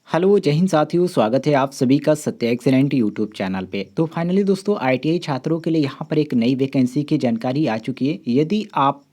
Hello जय हिंद साथियों, स्वागत है आप सभी का सत्य एक्सीलेंट यूट्यूब चैनल पे। तो फाइनली दोस्तों आईटीआई छात्रों के लिए यहाँ पर एक नई वैकेंसी की जानकारी आ चुकी है। यदि आप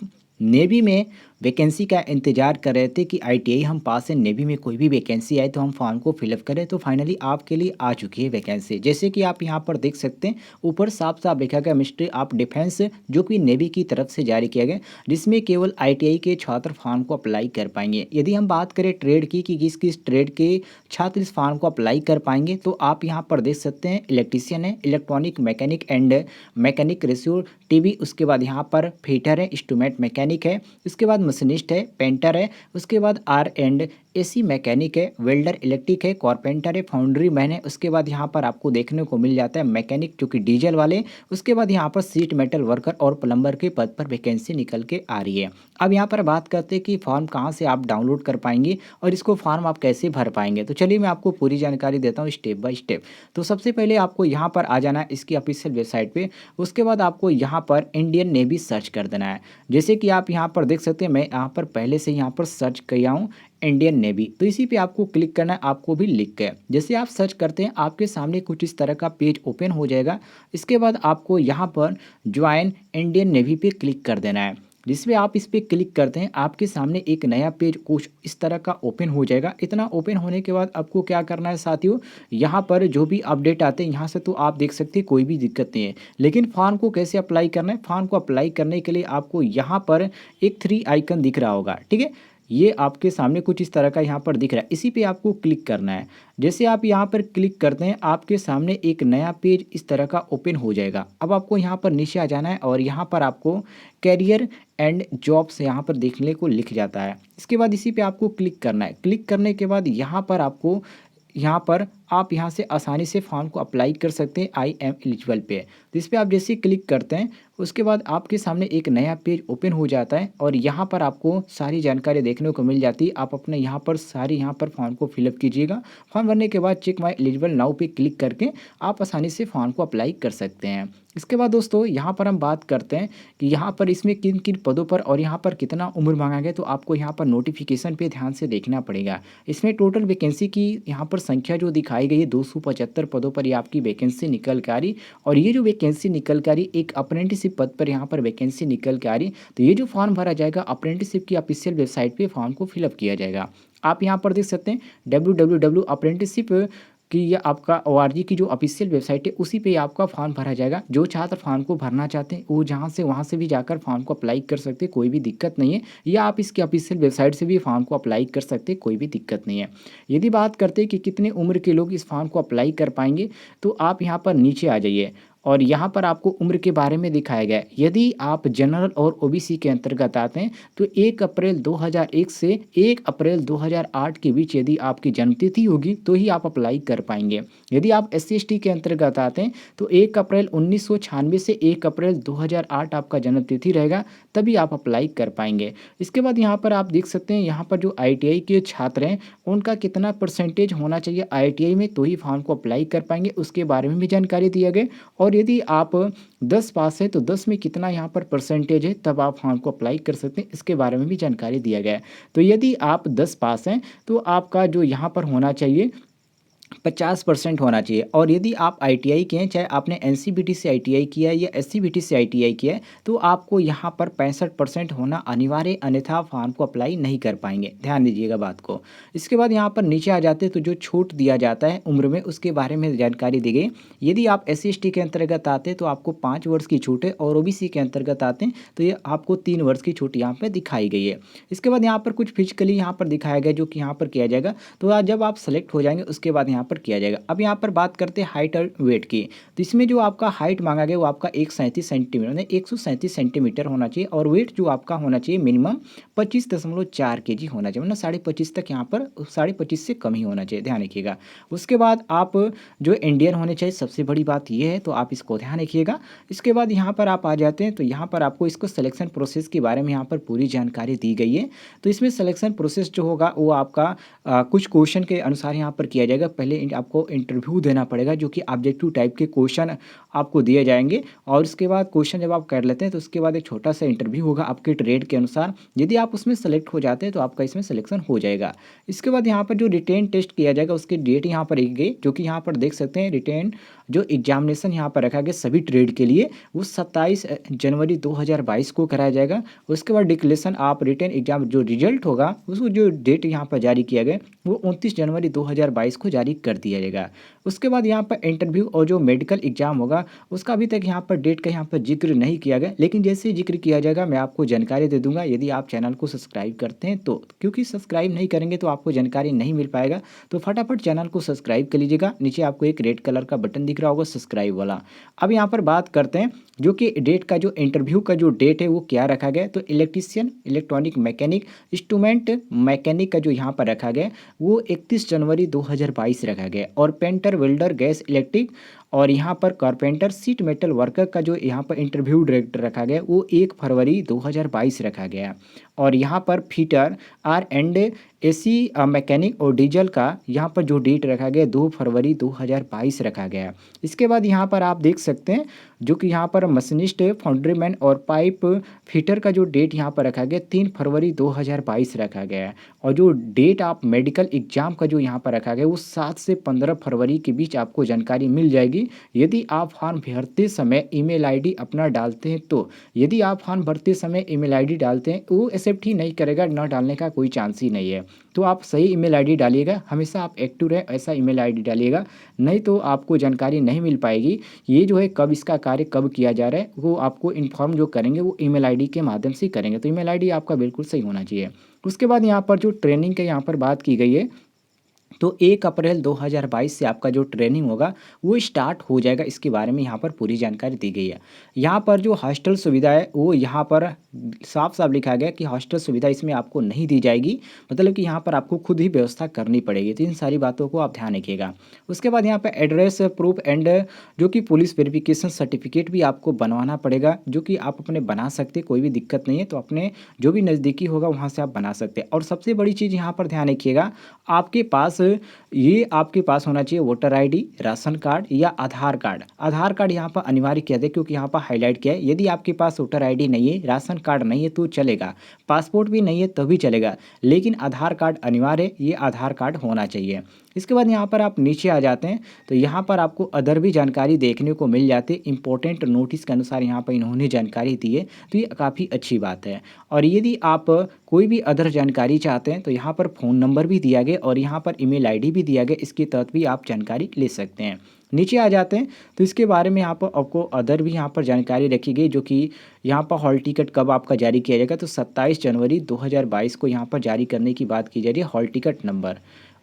नेवी में वैकेंसी का इंतजार कर रहे थे कि आईटीआई हम पास है, नेवी में कोई भी वैकेंसी आए तो हम फॉर्म को फिलअप करें, तो फाइनली आपके लिए आ चुकी है वैकेंसी। जैसे कि आप यहाँ पर देख सकते हैं, ऊपर साफ साफ लिखा गया मिनिस्ट्री ऑफ डिफेंस, जो कि नेवी की तरफ से जारी किया गया, जिसमें केवल आईटीआई के छात्र फॉर्म को अप्लाई कर पाएंगे। यदि हम बात करें ट्रेड की कि किस किस ट्रेड के छात्र इस फॉर्म को अप्लाई कर पाएंगे, तो आप यहाँ पर देख सकते हैं इलेक्ट्रीशियन है, electronic mechanic and mechanic ratio TV, उसके बाद यहाँ पर फिटर है, इंस्ट्रूमेंट मैकेनिक है, उसके बाद मशीनिस्ट है, पेंटर है, उसके बाद आर एंड एसी मैकेनिक है, वेल्डर इलेक्ट्रिक है, कारपेंटर है, फाउंड्री मैन है। उसके बाद यहाँ पर आपको देखने को मिल जाता है मैकेनिक जो कि डीजल वाले। उसके बाद यहाँ पर सीट मेटल वर्कर और प्लम्बर के पद पर वैकेंसी निकल के आ रही है। अब यहाँ पर बात करते हैं कि फॉर्म कहाँ से आप डाउनलोड कर पाएंगे और इसको फॉर्म आप कैसे भर पाएंगे। तो चलिए मैं आपको पूरी जानकारी देता हूँ स्टेप बाय स्टेप। तो सबसे पहले आपको यहाँ पर आ जाना है इसकी ऑफिशियल वेबसाइट पे। उसके बाद आपको यहाँ पर इंडियन नेवी सर्च कर देना है। जैसे कि आप यहाँ पर देख सकते हैं, मैं यहाँ पर पहले से यहाँ पर सर्च किया हूँ इंडियन नेवी, तो इसी पे आपको क्लिक करना है, आपको भी लिख के जैसे आप सर्च करते हैं आपके सामने कुछ इस तरह का पेज ओपन हो जाएगा। इसके बाद आपको यहाँ पर ज्वाइन इंडियन नेवी पे क्लिक कर देना है। जिसमें आप इस पर क्लिक करते हैं आपके सामने एक नया पेज कुछ इस तरह का ओपन हो जाएगा। इतना ओपन होने के बाद आपको क्या करना है साथियों, यहाँ पर जो भी अपडेट आते हैं यहाँ से तो आप देख सकते हैं कोई भी दिक्कत नहीं है। लेकिन फॉर्म को कैसे अप्लाई करना है, फॉर्म को अप्लाई करने के लिए आपको यहाँ पर एक थ्री आइकन दिख रहा होगा, ठीक है। ये आपके सामने कुछ इस तरह का यहाँ पर दिख रहा है, इसी पे आपको क्लिक करना है। जैसे आप यहाँ पर क्लिक करते हैं आपके सामने एक नया पेज इस तरह का ओपन हो जाएगा। अब आपको यहाँ पर नीचे आ जाना है और यहाँ पर आपको कैरियर एंड जॉब्स यहाँ पर देखने को लिख जाता है। इसके बाद इसी पे आपको क्लिक करना है। क्लिक करने के बाद यहाँ पर आपको यहाँ पर आप यहाँ से आसानी से फॉर्म को अप्लाई कर सकते हैं आई एम एलिजिबल पे। तो इस पर आप जैसे क्लिक करते हैं उसके बाद आपके सामने एक नया पेज ओपन हो जाता है और यहाँ पर आपको सारी जानकारी देखने को मिल जाती है। आप अपने यहाँ पर सारी यहाँ पर फॉर्म को फिलअप कीजिएगा। फॉर्म भरने के बाद चेक माई एलिजिबल नाउ पे क्लिक करके आप आसानी से फॉर्म को अप्लाई कर सकते हैं। इसके बाद दोस्तों यहाँ पर हम बात करते हैं कि यहाँ पर इसमें किन किन पदों पर और यहाँ पर कितना उम्र मांगा गया, तो आपको यहाँ पर नोटिफिकेशन पे ध्यान से देखना पड़ेगा। इसमें टोटल वैकेंसी की यहाँ पर संख्या जो दिखाई गई है 275 पदों पर ये आपकी वैकेंसी निकल के आ रही। और ये जो वैकेंसी निकल के आ रही एक अप्रेंटिसशिप पद पर यहाँ पर वैकेंसी निकल के आ रही। तो ये जो फॉर्म भरा जाएगा अप्रेंटिसशिप की ऑफिशियल वेबसाइट पर फॉर्म को फिलअप किया जाएगा। आप यहाँ पर देख सकते हैं www.apprenticeship कि यह आपका ORG की जो ऑफिशियल वेबसाइट है उसी पे आपका फॉर्म भरा जाएगा। जो छात्र फॉर्म को भरना चाहते हैं वो जहाँ से वहाँ से भी जाकर फॉर्म को अप्लाई कर सकते हैं, कोई भी दिक्कत नहीं है। या आप इसकी ऑफिशियल वेबसाइट से भी फॉर्म को अप्लाई कर सकते हैं, कोई भी दिक्कत नहीं है। यदि बात करते हैं कि कितने उम्र के लोग इस फॉर्म को अप्लाई कर पाएंगे, तो आप यहाँ पर नीचे आ जाइए और यहाँ पर आपको उम्र के बारे में दिखाया गया है। यदि आप जनरल और OBC के अंतर्गत आते हैं तो 1 अप्रैल 2001 से 1 अप्रैल 2008 के बीच यदि आपकी जन्मतिथि होगी तो ही आप अप्लाई कर पाएंगे। यदि आप SC/ST के अंतर्गत आते हैं तो 1 अप्रैल 1996 से 1 अप्रैल 2008 आपका जन्मतिथि रहेगा, तभी आप अप्लाई कर पाएंगे। इसके बाद यहाँ पर आप देख सकते हैं यहाँ पर जो ITI के छात्र हैं उनका कितना परसेंटेज होना चाहिए ITI में, तो ही फॉर्म को अप्लाई कर पाएंगे, उसके बारे में भी जानकारी दिया गया। और यदि आप 10 पास है तो 10 में कितना यहाँ पर परसेंटेज है, तब आप फॉर्म को अप्लाई कर सकते हैं, इसके बारे में भी जानकारी दिया गया है। तो यदि आप 10 पास हैं तो आपका जो यहाँ पर होना चाहिए 50% होना चाहिए। और यदि आप ITI के हैं, चाहे आपने NCVT से ITI किया है या SCVT से ITI किया है, तो आपको यहाँ पर 65% होना अनिवार्य, अन्यथा फॉर्म को अप्लाई नहीं कर पाएंगे। ध्यान दीजिएगा बात को। इसके बाद यहाँ पर नीचे आ जाते हैं तो जो छूट दिया जाता है उम्र में उसके बारे में जानकारी दी गई। यदि आप SC/ST के अंतर्गत आते हैं तो आपको 5 वर्ष की छूट है और OBC के अंतर्गत आते हैं तो ये आपको 3 वर्ष की छूट यहाँ पर दिखाई गई है। इसके बाद यहाँ पर कुछ फिजिकली यहाँ पर दिखाया गया जो कि यहाँ पर किया जाएगा। तो जब आप सेलेक्ट हो जाएंगे उसके बाद यहाँ पर किया जाएगा। अब यहाँ पर बात करते हैं हाइट और वेट की। तो इसमें जो आपका हाइट मांगा गया वो आपका 137 सेंटीमीटर 137 सेंटीमीटर होना चाहिए और वेट जो आपका होना चाहिए मिनिमम 25.4 kg होना चाहिए, मतलब 25.5 तक, यहाँ पर 25.5 से कम ही होना चाहिए, ध्यान रखिएगा। उसके बाद आप जो इंडियन होने चाहिए, सबसे बड़ी बात ये है, तो आप इसको ध्यान रखिएगा। इसके बाद यहाँ पर आप आ जाते हैं तो यहाँ पर आपको इसको सिलेक्शन प्रोसेस के बारे में यहाँ पर पूरी जानकारी दी गई है। तो इसमें सिलेक्शन प्रोसेस जो होगा वो आपका कुछ क्वेश्चन के अनुसार यहाँ पर किया जाएगा। पहले आपको इंटरव्यू देना पड़ेगा, जो कि ऑब्जेक्टिव टाइप के क्वेश्चन आपको दिए जाएंगे। और उसके बाद क्वेश्चन जब आप कर लेते हैं तो उसके बाद एक छोटा सा इंटरव्यू होगा आपके ट्रेड के अनुसार। यदि आप उसमें सेलेक्ट हो जाते हैं तो आपका इसमें सिलेक्शन हो जाएगा। इसके बाद यहाँ पर जो रिटेन टेस्ट किया जाएगा उसकी डेट यहाँ पर रखी गई, जो कि यहाँ पर देख सकते हैं रिटेन जो एग्जामिनेशन यहाँ पर रखा गया सभी ट्रेड के लिए, वो 27 जनवरी 2022 को कराया जाएगा। उसके बाद डिक्लेरेशन आप रिटेन एग्जाम जो रिजल्ट होगा उसको जो डेट यहाँ पर जारी किया गया वो 29 जनवरी 2022 को जारी कर दिया जाएगा। उसके बाद यहाँ पर इंटरव्यू और जो मेडिकल एग्जाम होगा उसका अभी तक यहाँ पर डेट का यहाँ पर जिक्र नहीं किया गया, लेकिन जैसे ही जिक्र किया जाएगा मैं आपको जानकारी दे दूंगा, यदि आप चैनल को सब्सक्राइब करते हैं तो। क्योंकि सब्सक्राइब नहीं करेंगे तो आपको जानकारी नहीं मिल पाएगा, तो फटाफट चैनल को सब्सक्राइब कर लीजिएगा। नीचे आपको एक रेड कलर का बटन दिख रहा होगा सब्सक्राइब वाला। अब यहाँ पर बात करते हैं जो कि डेट का जो इंटरव्यू का जो डेट है वो क्या रखा गया, तो electrician, electronic mechanic, instrument mechanic का जो यहाँ पर रखा गया वो 31 जनवरी 2022 रखा गया। और पेंटर, वेल्डर, गैस इलेक्ट्रिक और यहाँ पर कारपेंटर, सीट मेटल वर्कर का जो यहाँ पर इंटरव्यू डायरेक्टर रखा गया वो 1 फरवरी 2022 रखा गया। और यहाँ पर फीटर, R&AC मैकेनिक और डीजल का यहाँ पर जो डेट रखा गया 2 फरवरी 2022 रखा गया। इसके बाद यहाँ पर आप देख सकते हैं जो कि यहाँ पर मशीनिस्ट, फाउंड्रीमैन और पाइप फिटर का जो डेट यहाँ पर रखा गया 3 फरवरी 2022 रखा गया है। और जो डेट आप मेडिकल एग्जाम का जो यहाँ पर रखा गया वो 7 से 15 फरवरी के बीच आपको जानकारी मिल जाएगी, यदि आप फॉर्म भरते समय ईमेल आईडी अपना डालते हैं तो। यदि आप फॉर्म भरते समय ईमेल आईडी डालते हैं वो एक्सेप्ट ही नहीं करेगा, न डालने का कोई चांस ही नहीं है। तो आप सही ईमेल आईडी डालिएगा, हमेशा आप एक्टिव रहे ऐसा ईमेल आईडी डालिएगा, नहीं तो आपको जानकारी नहीं मिल पाएगी। ये जो है कब इसका कार्य कब किया जा रहा है वो आपको इन्फॉर्म जो करेंगे वो ईमेल आईडी के माध्यम से करेंगे, तो ईमेल आईडी आपका बिल्कुल सही होना चाहिए। उसके बाद यहाँ पर जो ट्रेनिंग के यहाँ पर बात की गई है तो 1 अप्रैल 2022 से आपका जो ट्रेनिंग होगा वो स्टार्ट हो जाएगा, इसके बारे में यहाँ पर पूरी जानकारी दी गई है। यहाँ पर जो हॉस्टल सुविधा है वो यहाँ पर साफ साफ लिखा गया कि हॉस्टल सुविधा इसमें आपको नहीं दी जाएगी, मतलब कि यहाँ पर आपको खुद ही व्यवस्था करनी पड़ेगी, तो इन सारी बातों को आप ध्यान रखिएगा। उसके बाद यहाँ पर एड्रेस प्रूफ एंड जो कि पुलिस वेरिफिकेशन सर्टिफिकेट भी आपको बनवाना पड़ेगा, जो कि आप अपने बना सकते, कोई भी दिक्कत नहीं है, तो अपने जो भी नज़दीकी होगा वहाँ से आप बना सकते हैं। और सबसे बड़ी चीज़ यहाँ पर ध्यान रखिएगा, आपके पास आपके पास होना चाहिए वोटर आईडी, राशन कार्ड या आधार कार्ड। आधार कार्ड यहाँ पर अनिवार्य किया है क्योंकि यहाँ पर हाईलाइट किया है। यदि आपके पास वोटर आईडी नहीं है, राशन कार्ड नहीं है तो चलेगा, पासपोर्ट भी नहीं है तो भी चलेगा, लेकिन आधार कार्ड अनिवार्य है, ये आधार कार्ड होना चाहिए। इसके बाद यहाँ पर आप नीचे आ जाते हैं तो यहाँ पर आपको अदर भी जानकारी देखने को मिल जाती है। इंपॉर्टेंट नोटिस के अनुसार यहाँ पर इन्होंने जानकारी दी है, तो ये काफ़ी अच्छी बात है। और यदि आप कोई भी अदर जानकारी चाहते हैं तो यहाँ पर फ़ोन नंबर भी दिया गया और यहाँ पर ईमेल आईडी भी दिया गया, इसके तहत भी आप जानकारी ले सकते हैं। नीचे आ जाते हैं तो इसके बारे में यहाँ पर आपको अदर भी यहाँ पर जानकारी रखी गई, जो कि यहाँ पर हॉल टिकट कब आपका जारी किया जाएगा, तो 27 जनवरी 2022 को यहाँ पर जारी करने की बात की जा रही है, हॉल टिकट नंबर।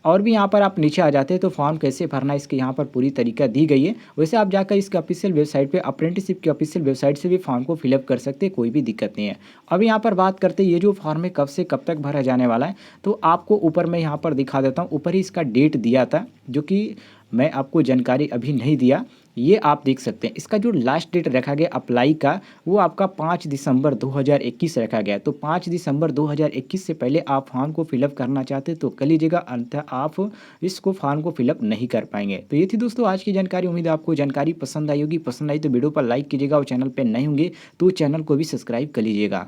और भी यहाँ पर आप नीचे आ जाते हैं तो फॉर्म कैसे भरना है इसके यहाँ पर पूरी तरीका दी गई है। वैसे आप जाकर इसके ऑफिशियल वेबसाइट पे, अप्रेंटिसशिप की ऑफिशियल वेबसाइट से भी फॉर्म को फिलअप कर सकते हैं, कोई भी दिक्कत नहीं है। अब यहाँ पर बात करते हैं ये जो फॉर्म है कब से कब तक भरा जाने वाला है, तो आपको ऊपर मैं यहाँ पर दिखा देता हूँ, ऊपर ही इसका डेट दिया था, जो कि मैं आपको जानकारी अभी नहीं दिया, ये आप देख सकते हैं। इसका जो लास्ट डेट रखा गया अप्लाई का वो आपका 5 दिसंबर 2021 रखा गया, तो 5 दिसंबर 2021 से पहले आप फॉर्म को फिलअप करना चाहते तो कर लीजिएगा, अन्यथा आप इसको फॉर्म को फिलअप नहीं कर पाएंगे। तो ये थी दोस्तों आज की जानकारी, उम्मीद है आपको जानकारी पसंद आई होगी। पसंद आई तो वीडियो पर लाइक कीजिएगा और चैनल पर नए होंगे तो चैनल को भी सब्सक्राइब कर लीजिएगा।